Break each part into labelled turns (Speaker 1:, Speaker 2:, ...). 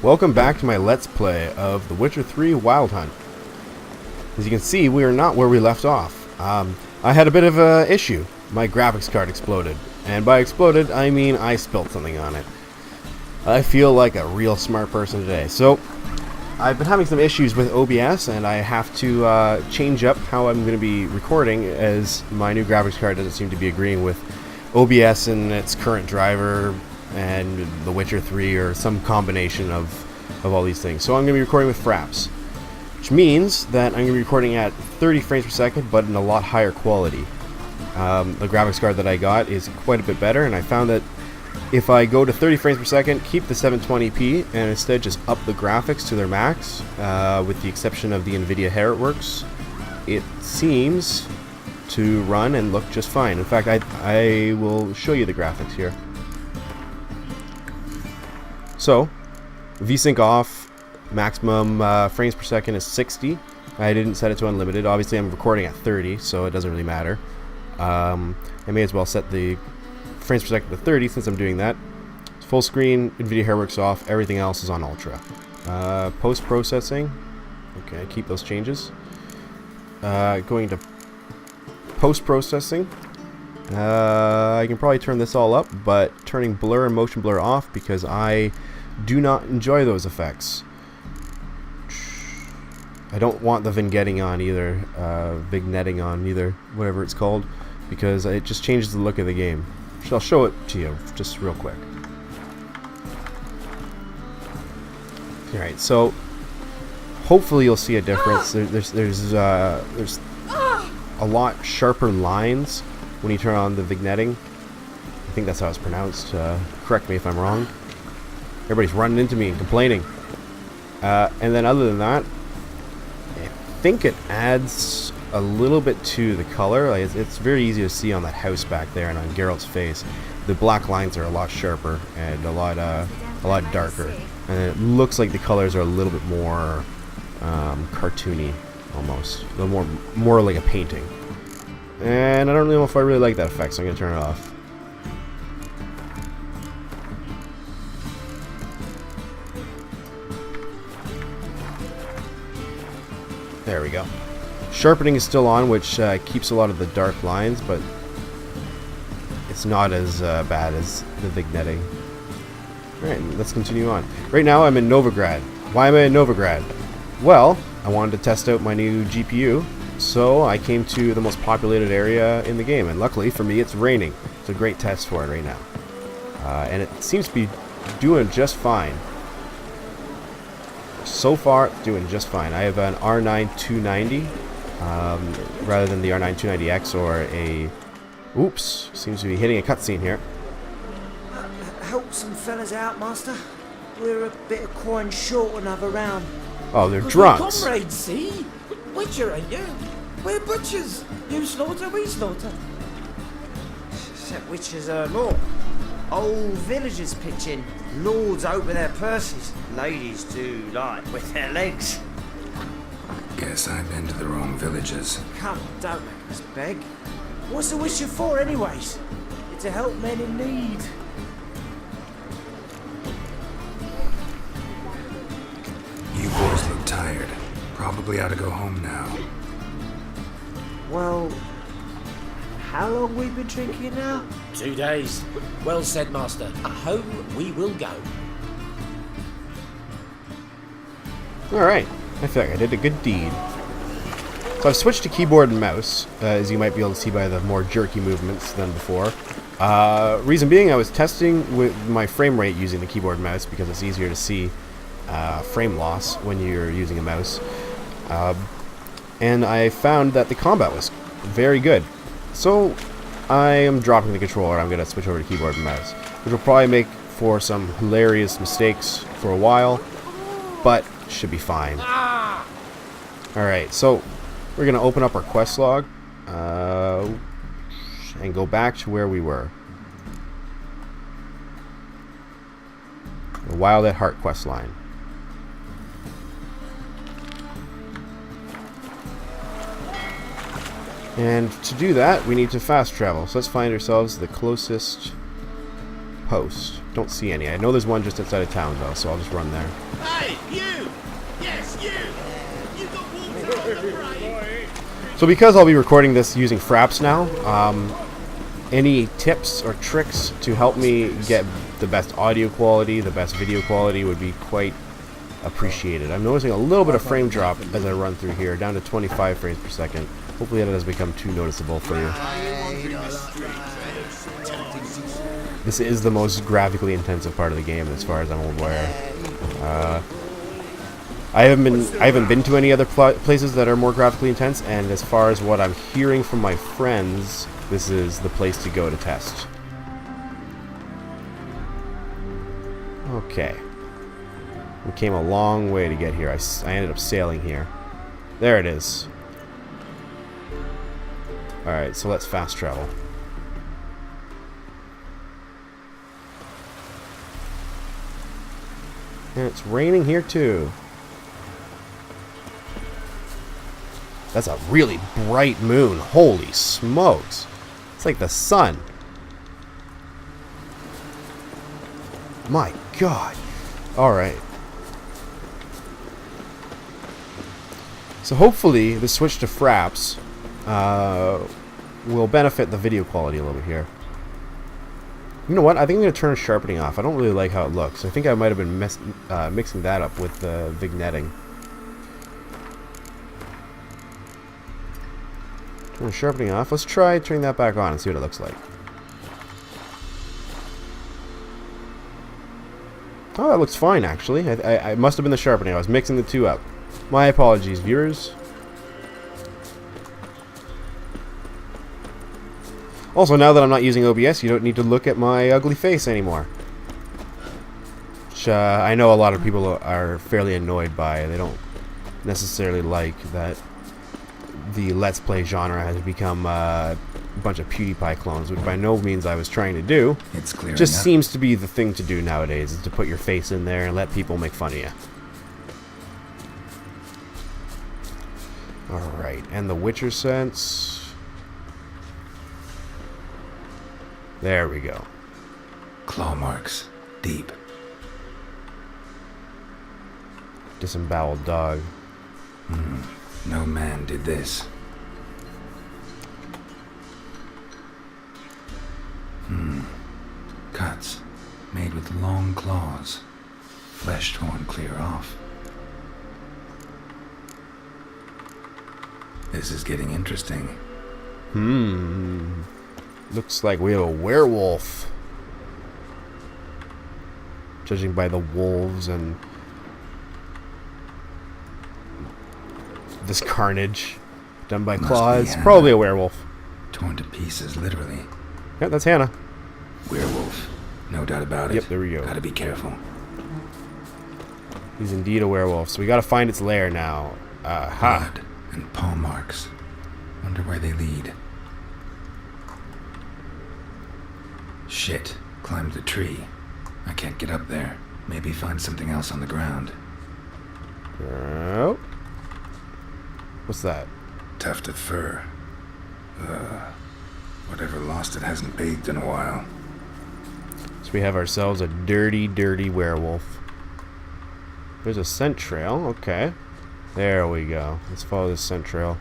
Speaker 1: Welcome back to my Let's Play of The Witcher 3 Wild Hunt. As you can see, we are not where we left off. I had a bit of an issue. My graphics card exploded. And by exploded, I mean I spilled something on it. I feel like a real smart person today. So, I've been having some issues with OBS, and I have to change up how I'm going to be recording, as my new graphics card doesn't seem to be agreeing with OBS and its current driver and The Witcher 3 or some combination of all these things. So I'm going to be recording with Fraps, which means that I'm going to be recording at 30 frames per second, but in a lot higher quality. The graphics card that I got is quite a bit better, and I found that if I go to 30 frames per second, keep the 720p, and instead just up the graphics to their max, with the exception of the NVIDIA HeritWorks, it seems to run and look just fine. In fact, I will show you the graphics here. So, VSync off, maximum frames per second is 60. I didn't set it to unlimited. Obviously, I'm recording at 30, so it doesn't really matter. I may as well set the frames per second to 30 since I'm doing that. Full screen, NVIDIA HeritWorks off, everything else is on Ultra. Post-processing, okay, keep those changes. Going to post-processing. I can probably turn this all up, but turning blur and motion blur off because I do not enjoy those effects. I don't want the vignetting on either, whatever it's called, because it just changes the look of the game. I'll show it to you just real quick. Alright, so hopefully you'll see a difference. There's a lot sharper lines when you turn on the vignetting. I think that's how it's pronounced. Correct me if I'm wrong. Everybody's running into me and complaining. And then other than that, I think it adds a little bit to the color. Like it's very easy to see on that house back there and on Geralt's face. The black lines are a lot sharper and a lot darker. And it looks like the colors are a little bit more cartoony, almost. A little more like a painting. And I don't know if I really like that effect, so I'm going to turn it off. There we go. Sharpening is still on, which keeps a lot of the dark lines, but it's not as bad as the vignetting. Alright, let's continue on. Right now I'm in Novigrad. Why am I in Novigrad? Well, I wanted to test out my new GPU, so I came to the most populated area in the game, and luckily for me it's raining. It's a great test for it right now. And it seems to be doing just fine. So far, it's doing just fine. I have an R9 290 rather than the R9 290X or a... Oops, seems to be hitting a cutscene here.
Speaker 2: Help some fellas out, Master. We're a bit of coin short another round.
Speaker 1: Oh, they're drunks.
Speaker 3: Comrades, see? Witcher, ain't you? We're butchers. You slaughter, we slaughter.
Speaker 2: Except witches earn more. Old villagers pitch in. Lords open their purses. Ladies do like with their legs.
Speaker 4: Guess I've been to the wrong villages.
Speaker 2: Come, don't make us beg. What's a witcher for, anyways? It's to help men in need.
Speaker 4: You boys look tired. Probably ought to go home now.
Speaker 2: Well, how long we been drinking now?
Speaker 3: 2 days. Well said, Master. Home we will go.
Speaker 1: Alright, I feel like I did a good deed. So I've switched to keyboard and mouse, as you might be able to see by the more jerky movements than before. Reason being, I was testing with my frame rate using the keyboard and mouse because it's easier to see frame loss when you're using a mouse. And I found that the combat was very good. So I am dropping the controller. I'm going to switch over to keyboard and mouse, which will probably make for some hilarious mistakes for a while, but should be fine. Alright, so we're going to open up our quest log and go back to where we were. The Wild at Heart quest line. And to do that, we need to fast travel. So let's find ourselves the closest post. Don't see any. I know there's one just outside of town, though, so I'll just run there.
Speaker 5: Hey, you! Yes, you! You got water on the brain!
Speaker 1: So because I'll be recording this using Fraps now, any tips or tricks to help me get the best audio quality, the best video quality would be quite appreciated. I'm noticing a little bit of frame drop as I run through here, down to 25 frames per second. Hopefully that doesn't become too noticeable for you. This is the most graphically intensive part of the game, as far as I'm aware. I haven't been to any other places that are more graphically intense, and as far as what I'm hearing from my friends, this is the place to go to test. Okay. We came a long way to get here. I ended up sailing here. There it is. Alright, so let's fast travel. And it's raining here too. That's a really bright moon. Holy smokes. It's like the sun. My God. Alright. So hopefully the switch to Fraps will benefit the video quality a little bit here. You know what? I think I'm going to turn sharpening off. I don't really like how it looks. I think I might have been mixing that up with the vignetting. Turn sharpening off. Let's try turning that back on and see what it looks like. Oh, that looks fine, actually. I must have been the sharpening. I was mixing the two up. My apologies, viewers. Also, now that I'm not using OBS, you don't need to look at my ugly face anymore. Which I know a lot of people are fairly annoyed by. They don't necessarily like that the Let's Play genre has become a bunch of PewDiePie clones, which by no means I was trying to do.
Speaker 4: It's clear.
Speaker 1: Just seems to be the thing to do nowadays, is to put your face in there and let people make fun of you. Alright, and the Witcher sense. There we go.
Speaker 4: Claw marks. Deep.
Speaker 1: Disemboweled dog.
Speaker 4: No man did this. Cuts. Made with long claws. Flesh torn clear off. This is getting interesting.
Speaker 1: Looks like we have a werewolf. Judging by the wolves and this carnage done by
Speaker 4: Must
Speaker 1: claws.
Speaker 4: be Hannah.
Speaker 1: Probably a werewolf.
Speaker 4: Torn to pieces, literally.
Speaker 1: Yeah, that's Hannah.
Speaker 4: Werewolf. No doubt about it.
Speaker 1: Yep, there we go.
Speaker 4: Gotta be careful.
Speaker 1: He's indeed a werewolf. So we gotta find its lair now. Aha.
Speaker 4: Blood and paw marks. Wonder where they lead. Shit. Climbed the tree. I can't get up there. Maybe find something else on the ground.
Speaker 1: Oh. What's that?
Speaker 4: Tuft of fur. Whatever lost it hasn't bathed in a while.
Speaker 1: So we have ourselves a dirty, dirty werewolf. There's a scent trail. Okay. There we go. Let's follow this scent trail.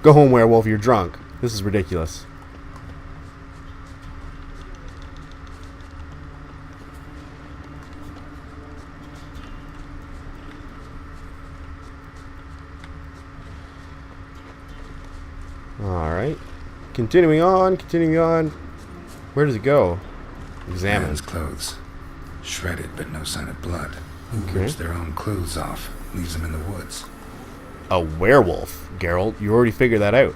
Speaker 1: Go home, werewolf. You're drunk. This is ridiculous. Alright. Continuing on, continuing on. Where does it go? Examine.
Speaker 4: Man's clothes. Shredded, but no sign of blood. Who
Speaker 1: Okay.
Speaker 4: rips their own clothes off? Leaves them in the woods.
Speaker 1: A werewolf, Geralt. You already figured that out.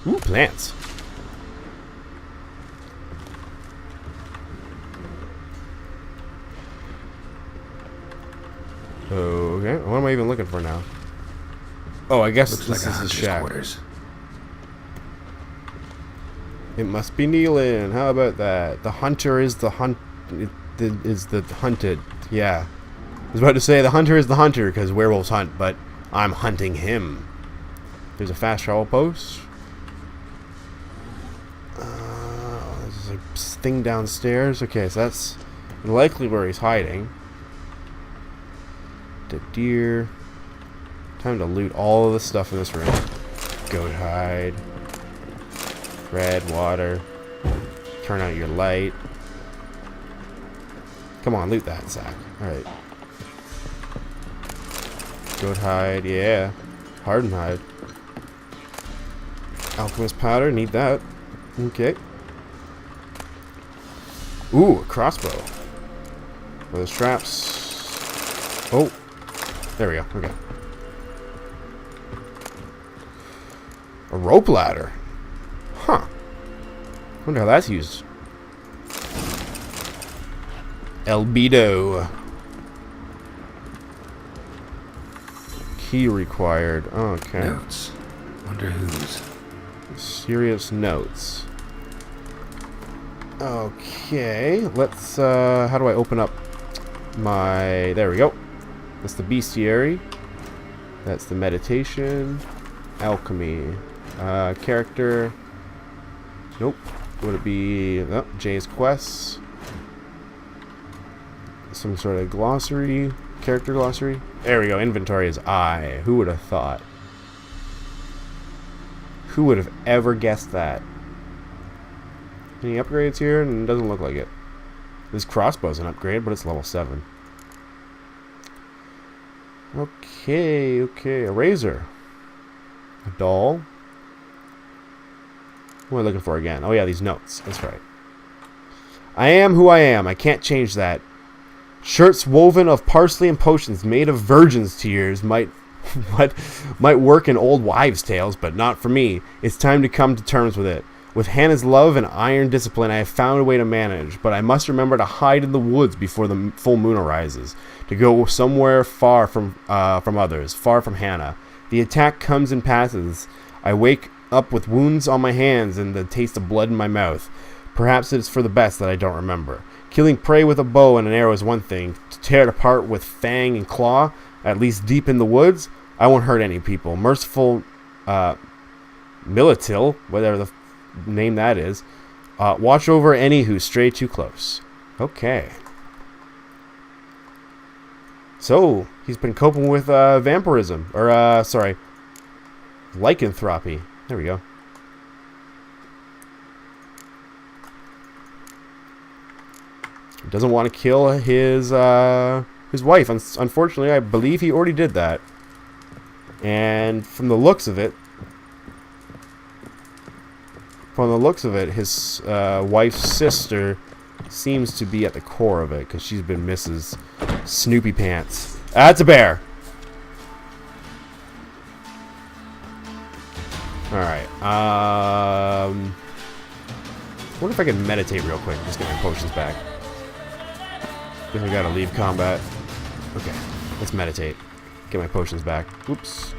Speaker 1: Ooh, plants. Okay, what am I even looking for now? Oh, I guess
Speaker 4: Looks
Speaker 1: this
Speaker 4: like a
Speaker 1: is his
Speaker 4: hunter's
Speaker 1: shack.
Speaker 4: quarters.
Speaker 1: It must be Nealon. How about that? The hunter is the hunt. Is the hunted. Yeah. I was about to say the hunter is the hunter because werewolves hunt, but I'm hunting him. There's a fast travel post. There's a thing downstairs. Okay, so that's likely where he's hiding. The deer. Time to loot all of the stuff in this room. Goat hide. Red water. Turn out your light. Come on, loot that sack. Alright. Goat hide, yeah. Hardened hide. Alchemist powder, need that. Okay. Ooh, a crossbow. With the straps. Oh. There we go, okay. A rope ladder. Huh. Wonder how that's used. Albedo. Key required. Okay.
Speaker 4: Notes. Wonder whose.
Speaker 1: Serious notes. Okay. Let's, how do I open up my... There we go. That's the bestiary. That's the meditation. Alchemy. Character. Nope. Would it be... Oh, Jay's quests. Some sort of glossary. Character glossary. There we go. Inventory is I. Who would have thought? Who would have ever guessed that? Any upgrades here? And it doesn't look like it. This crossbow's an upgrade, but it's level 7. Okay, okay. A razor. A doll. What am I looking for again? Oh yeah, these notes. That's right. I am who I am. I can't change that. Shirts woven of parsley and potions made of virgin's tears might work in old wives' tales, but not for me. It's time to come to terms with it. With Hannah's love and iron discipline, I have found a way to manage, but I must remember to hide in the woods before the full moon arises, to go somewhere far from others, far from Hannah. The attack comes and passes. I wake up with wounds on my hands and the taste of blood in my mouth. Perhaps it is for the best that I don't remember. Killing prey with a bow and an arrow is one thing. To tear it apart with fang and claw, at least deep in the woods, I won't hurt any people. Merciful Militil, whatever the name that is, watch over any who stray too close. Okay. So, he's been coping with vampirism. Or, sorry, lycanthropy. There we go. He doesn't want to kill his wife. Unfortunately, I believe he already did that. And from the looks of it, his wife's sister seems to be at the core of it, because she's been Mrs. Snoopy Pants. That's a bear. Alright. Wonder if I can meditate real quick and just get my potions back. Then we gotta leave combat. Okay, let's meditate. Get my potions back. Oops.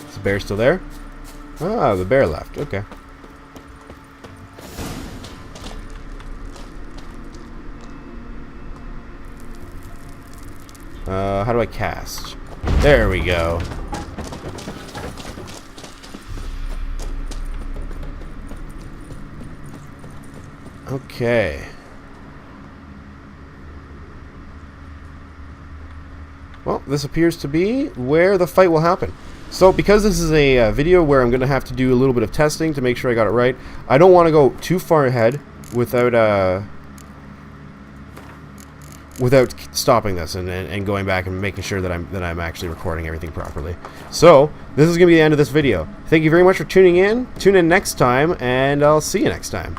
Speaker 1: Is the bear still there? Ah, the bear left. Okay. How do I cast? There we go. Okay. Well, this appears to be where the fight will happen. So, because this is a video where I'm going to have to do a little bit of testing to make sure I got it right, I don't want to go too far ahead without stopping this and going back and making sure that I'm actually recording everything properly. So, this is going to be the end of this video. Thank you very much for tuning in. Tune in next time, and I'll see you next time.